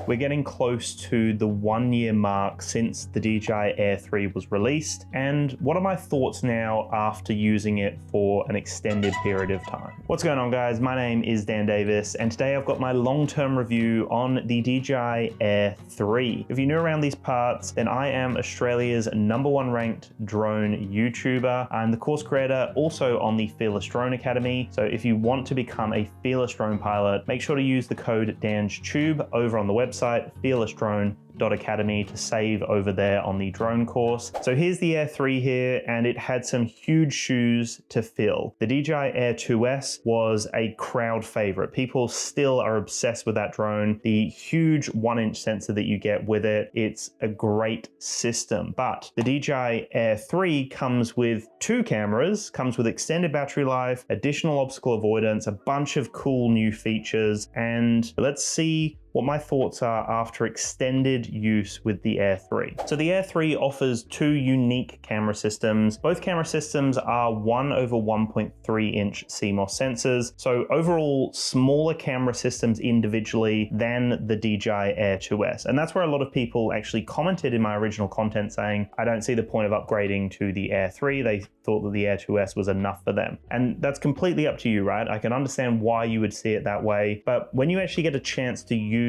We're getting close to the 1 year mark since the DJI Air 3 was released, and what are my thoughts now after using it for an extended period of time? What's going on, guys? My name is Dan Davis, and today I've got my long-term review on the DJI Air 3. If you're new around these parts, then I am Australia's #1 ranked drone YouTuber. I'm the course creator also on the Fearless Drone Academy, so if you want to become a Fearless Drone pilot, make sure to use the code DANSTube over on the website fearlessdrone.academy to save over there on the drone course. So here's the Air 3 here, and it had some huge shoes to fill. The DJI Air 2S was a crowd favorite. People still are obsessed with that drone. The huge 1-inch sensor that you get with it, it's a great system. But the DJI Air 3 comes with 2 cameras, comes with extended battery life, additional obstacle avoidance, a bunch of cool new features, and let's see what my thoughts are after extended use with the Air 3. So the Air 3 offers 2 unique camera systems. Both camera systems are 1/1.3-inch CMOS sensors, so overall smaller camera systems individually than the DJI Air 2S. And that's where a lot of people actually commented in my original content saying, I don't see the point of upgrading to the Air 3. They thought that the Air 2S was enough for them. And that's completely up to you, right? I can understand why you would see it that way, but when you actually get a chance to use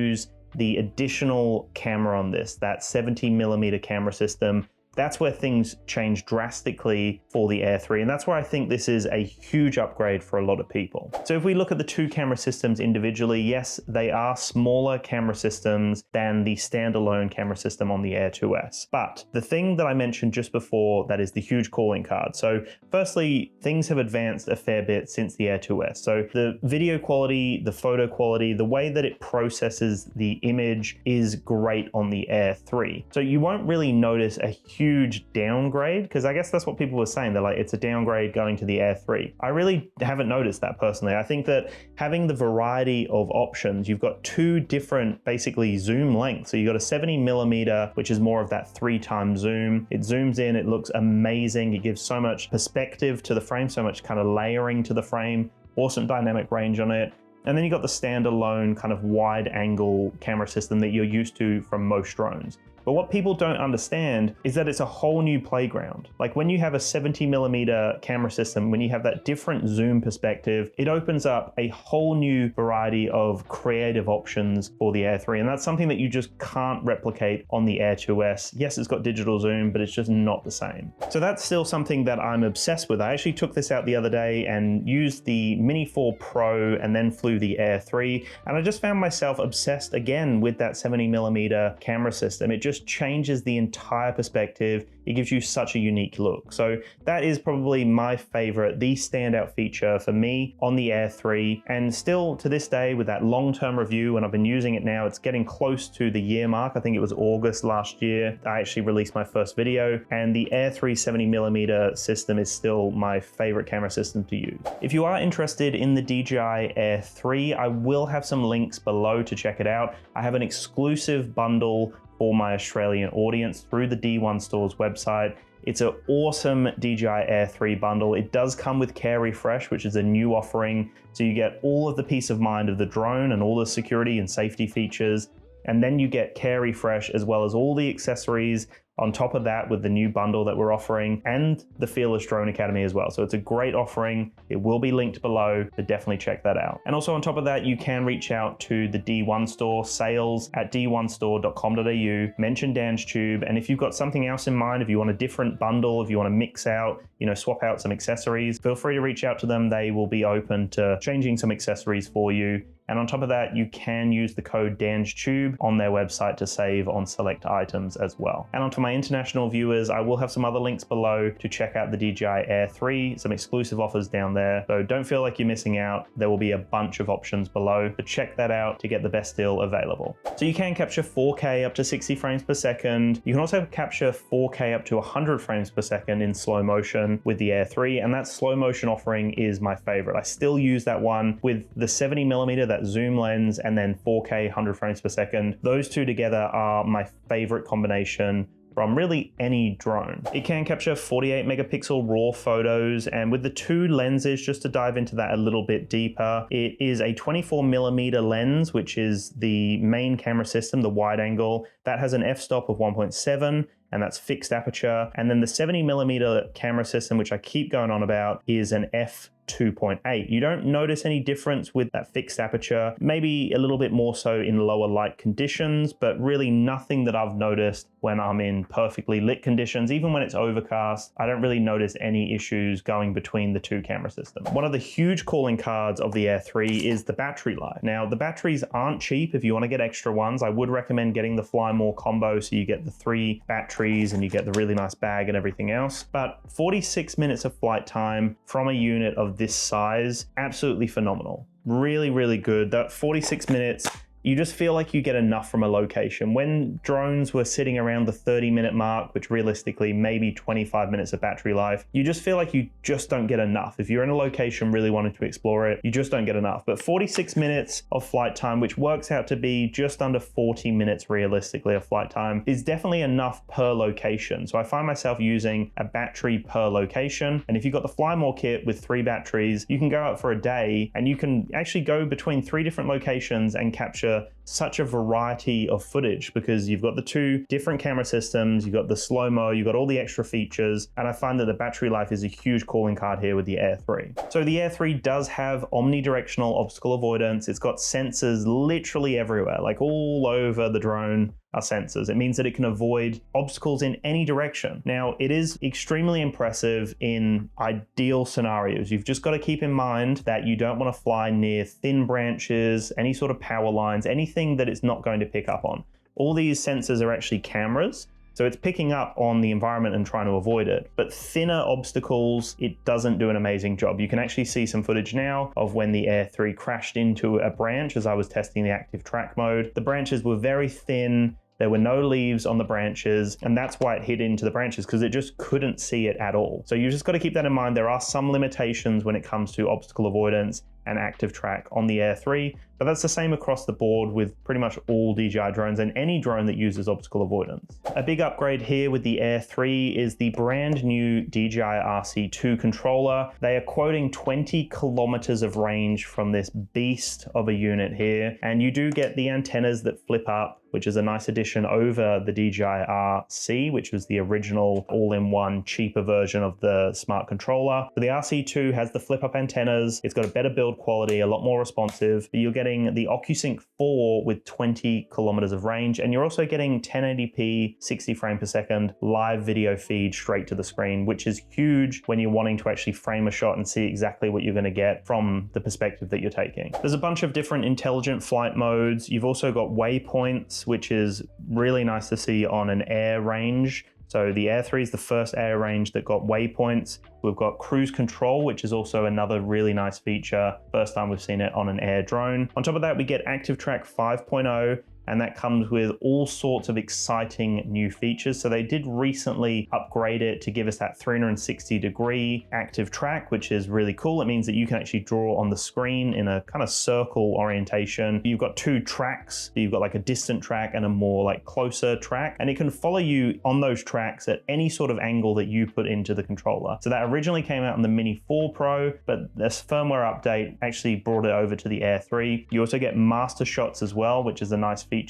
the additional camera on this, that 70mm camera system, that's where things change drastically for the Air 3, and that's where I think this is a huge upgrade for a lot of people. So if we look at the 2 camera systems individually, yes, they are smaller camera systems than the standalone camera system on the Air 2S. But the thing that I mentioned just before, that is the huge calling card. So firstly, things have advanced a fair bit since the Air 2S. So the video quality, the photo quality, the way that it processes the image is great on the Air 3. So you won't really notice a huge downgrade, because I guess that's what people were saying. They're like, it's a downgrade going to the Air 3. I really haven't noticed that personally. I think that having the variety of options, you've got 2 different basically zoom lengths. So you've got a 70mm, which is more of that 3x zoom. It zooms in, it looks amazing. It gives so much perspective to the frame, so much kind of layering to the frame, awesome dynamic range on it. And then you got the standalone kind of wide angle camera system that you're used to from most drones. But what people don't understand is that it's a whole new playground. Like when you have a 70mm camera system, when you have that different zoom perspective, it opens up a whole new variety of creative options for the Air 3. And that's something that you just can't replicate on the Air 2S. Yes, it's got digital zoom, but it's just not the same. So that's still something that I'm obsessed with. I actually took this out the other day and used the Mini 4 Pro and then flew the Air 3. And I just found myself obsessed again with that 70mm camera system. It just changes the entire perspective. It gives you such a unique look. So that is probably my favorite, the standout feature for me on the Air 3. And still to this day, with that long-term review, and I've been using it now, it's getting close to the year mark. I think it was August last year. I actually released my first video, and the Air 3 70mm system is still my favorite camera system to use. If you are interested in the DJI Air 3, I will have some links below to check it out. I have an exclusive bundle for my Australian audience through the D1 Store's website. It's an awesome DJI Air 3 bundle. It does come with Care Refresh, which is a new offering. So you get all of the peace of mind of the drone and all the security and safety features. And then you get Care Refresh as well as all the accessories on top of that with the new bundle that we're offering, and the Fearless Drone Academy as well. So it's a great offering. It will be linked below, so definitely check that out. And also on top of that, you can reach out to the D1 Store, sales at d1store.com.au, mention DansTube, and if you've got something else in mind, if you want a different bundle, if you want to mix out, swap out some accessories, feel free to reach out to them. They will be open to changing some accessories for you. And on top of that, you can use the code DANSTube on their website to save on select items as well. And onto my international viewers, I will have some other links below to check out the DJI Air 3, some exclusive offers down there. So don't feel like you're missing out. There will be a bunch of options below, but check that out to get the best deal available. So you can capture 4K up to 60 frames per second. You can also capture 4K up to 100 frames per second in slow motion with the Air 3, and that slow motion offering is my favorite. I still use that one with the 70mm, that zoom lens, and then 4K 100 frames per second. Those two together are my favorite combination from really any drone. It can capture 48 megapixel RAW photos, and with the two lenses, just to dive into that a little bit deeper, it is a 24mm lens, which is the main camera system, the wide angle. That has an f-stop of 1.7, and that's fixed aperture. And then the 70mm camera system, which I keep going on about, is an f2.8. You don't notice any difference with that fixed aperture, maybe a little bit more so in lower light conditions, but really nothing that I've noticed when I'm in perfectly lit conditions. Even when it's overcast, I don't really notice any issues going between the two camera systems. One of the huge calling cards of the Air 3 is the battery life. Now, the batteries aren't cheap. If you want to get extra ones, I would recommend getting the Fly More combo, so you get the 3 batteries and you get the really nice bag and everything else. But 46 minutes of flight time from a unit of this size, absolutely phenomenal. Really, really good. That 46 minutes, you just feel like you get enough from a location. When drones were sitting around the 30-minute mark, which realistically maybe 25 minutes of battery life, you just feel like you just don't get enough. If you're in a location really wanting to explore it, you just don't get enough. But 46 minutes of flight time, which works out to be just under 40 minutes realistically of flight time, is definitely enough per location. So I find myself using a battery per location. And if you've got the Fly More kit with 3 batteries, you can go out for a day and you can actually go between 3 different locations and capture such a variety of footage, because you've got the 2 different camera systems, you've got the slow-mo, you've got all the extra features, and I find that the battery life is a huge calling card here with the Air 3. So the Air 3 does have omnidirectional obstacle avoidance. It's got sensors literally everywhere, like all over the drone are sensors. It means that it can avoid obstacles in any direction. Now, it is extremely impressive in ideal scenarios. You've just got to keep in mind that you don't want to fly near thin branches, any sort of power lines, anything that it's not going to pick up on. All these sensors are actually cameras, so it's picking up on the environment and trying to avoid it. But thinner obstacles, it doesn't do an amazing job. You can actually see some footage now of when the Air 3 crashed into a branch as I was testing the active track mode. The branches were very thin. There were no leaves on the branches, and that's why it hit into the branches, because it just couldn't see it at all. So you just got to keep that in mind. There are some limitations when it comes to obstacle avoidance and active track on the Air 3, but that's the same across the board with pretty much all DJI drones and any drone that uses obstacle avoidance. A big upgrade here with the Air 3 is the brand new DJI RC2 controller. They are quoting 20 kilometers of range from this beast of a unit here, and you do get the antennas that flip up, which is a nice addition over the DJI RC, which was the original all-in-one cheaper version of the smart controller. So the RC2 has the flip-up antennas. It's got a better build quality, a lot more responsive. But you're getting the OcuSync 4 with 20 kilometers of range, and you're also getting 1080p 60 frames per second live video feed straight to the screen, which is huge when you're wanting to actually frame a shot and see exactly what you're going to get from the perspective that you're taking. There's a bunch of different intelligent flight modes. You've also got waypoints, which is really nice to see on an air range. So the Air 3 is the first air range that got waypoints. We've got cruise control, which is also another really nice feature. First time we've seen it on an air drone. On top of that, we get Active Track 5.0, and that comes with all sorts of exciting new features. So they did recently upgrade it to give us that 360-degree active track, which is really cool. It means that you can actually draw on the screen in a kind of circle orientation. You've got 2 tracks. You've got like a distant track and a more like closer track, and it can follow you on those tracks at any sort of angle that you put into the controller. So that originally came out in the Mini 4 Pro, but this firmware update actually brought it over to the Air 3. You also get master shots as well, which is a nice feature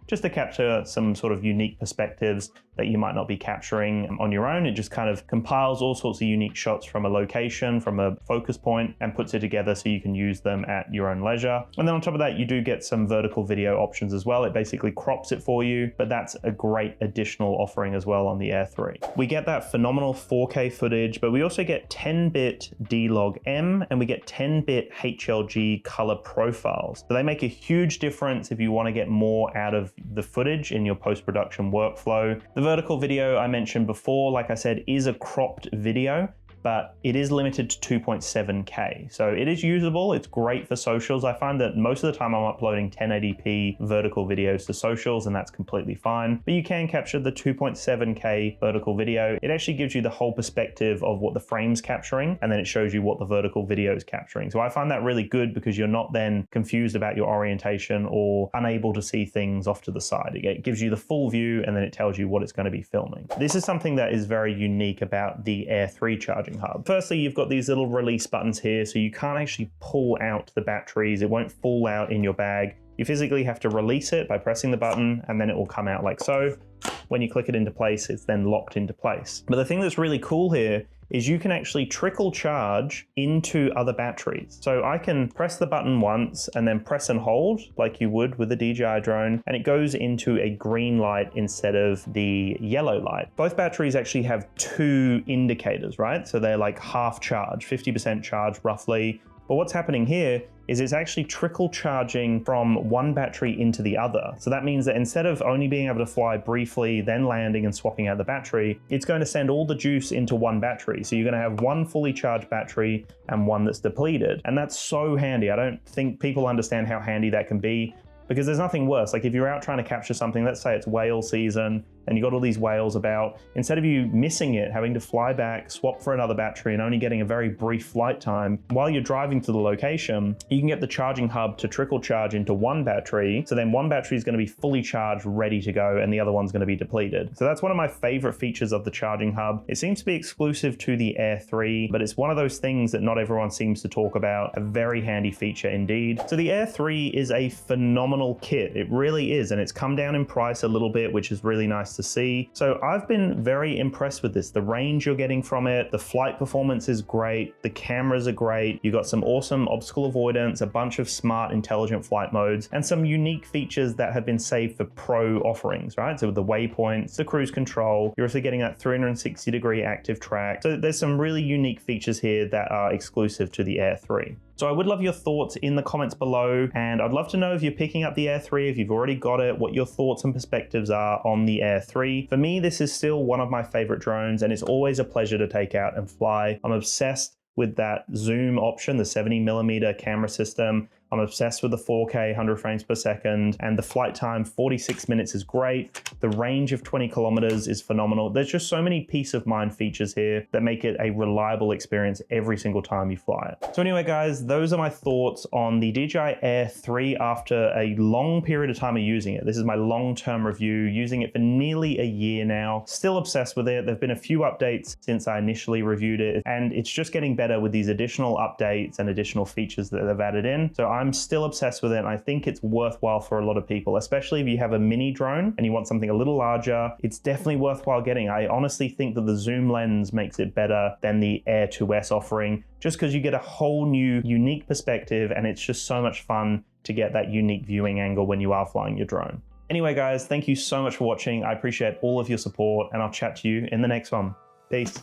just to capture some sort of unique perspectives that you might not be capturing on your own. It just kind of compiles all sorts of unique shots from a location, from a focus point, and puts it together so you can use them at your own leisure. And then on top of that, you do get some vertical video options as well. It basically crops it for you, but that's a great additional offering as well on the Air 3. We get that phenomenal 4K footage, but we also get 10-bit D-Log-M, and we get 10-bit HLG color profiles. So they make a huge difference if you want to get more out of the footage in your post-production workflow. The vertical video I mentioned before, like I said, is a cropped video, but it is limited to 2.7K. So it is usable, it's great for socials. I find that most of the time I'm uploading 1080p vertical videos to socials, and that's completely fine. But you can capture the 2.7K vertical video. It actually gives you the whole perspective of what the frame's capturing, and then it shows you what the vertical video is capturing. So I find that really good because you're not then confused about your orientation or unable to see things off to the side. It gives you the full view, and then it tells you what it's going to be filming. This is something that is very unique about the Air 3 charging hub. Firstly, you've got these little release buttons here, so you can't actually pull out the batteries. It won't fall out in your bag. You physically have to release it by pressing the button, and then it will come out like so. When you click it into place, it's then locked into place. But the thing that's really cool here is you can actually trickle charge into other batteries. So I can press the button once and then press and hold like you would with a DJI drone, and it goes into a green light instead of the yellow light. Both batteries actually have 2 indicators, right? So they're like half charge, 50% charge roughly. But what's happening here is it's actually trickle charging from one battery into the other. So that means that instead of only being able to fly briefly, then landing and swapping out the battery, it's going to send all the juice into one battery. So you're going to have one fully charged battery and one that's depleted. And that's so handy. I don't think people understand how handy that can be, because there's nothing worse. Like if you're out trying to capture something, let's say it's whale season, and you got all these whales about, instead of you missing it, having to fly back, swap for another battery, and only getting a very brief flight time, while you're driving to the location, you can get the charging hub to trickle charge into one battery. So then one battery is going to be fully charged, ready to go, and the other one's going to be depleted. So that's one of my favorite features of the charging hub. It seems to be exclusive to the Air 3, but it's one of those things that not everyone seems to talk about. A very handy feature indeed. So the Air 3 is a phenomenal kit. It really is, and it's come down in price a little bit, which is really nice to see. So I've been very impressed with this. The range you're getting from it, the flight performance is great, the cameras are great, you got some awesome obstacle avoidance, a bunch of smart intelligent flight modes, and some unique features that have been saved for pro offerings, right? So with the waypoints, the cruise control, you're also getting that 360-degree active track. So there's some really unique features here that are exclusive to the Air 3. So I would love your thoughts in the comments below, and I'd love to know if you're picking up the Air 3, if you've already got it, what your thoughts and perspectives are on the Air 3. For me, this is still one of my favorite drones, and it's always a pleasure to take out and fly. I'm obsessed with that zoom option, the 70mm camera system. I'm obsessed with the 4K 100 frames per second, and the flight time 46 minutes is great. The range of 20 kilometers is phenomenal. There's just so many peace of mind features here that make it a reliable experience every single time you fly it. So anyway, guys, those are my thoughts on the DJI Air 3 after a long period of time of using it. This is my long-term review, using it for nearly a year now. Still obsessed with it. There've been a few updates since I initially reviewed it, and it's just getting better with these additional updates and additional features that they've added in. So I'm still obsessed with it, and I think it's worthwhile for a lot of people, especially if you have a mini drone and you want something a little larger. It's definitely worthwhile getting. I honestly think that the zoom lens makes it better than the Air 2S offering, just because you get a whole new unique perspective, and it's just so much fun to get that unique viewing angle when you are flying your drone. Anyway, guys, thank you so much for watching. I appreciate all of your support, and I'll chat to you in the next one. Peace.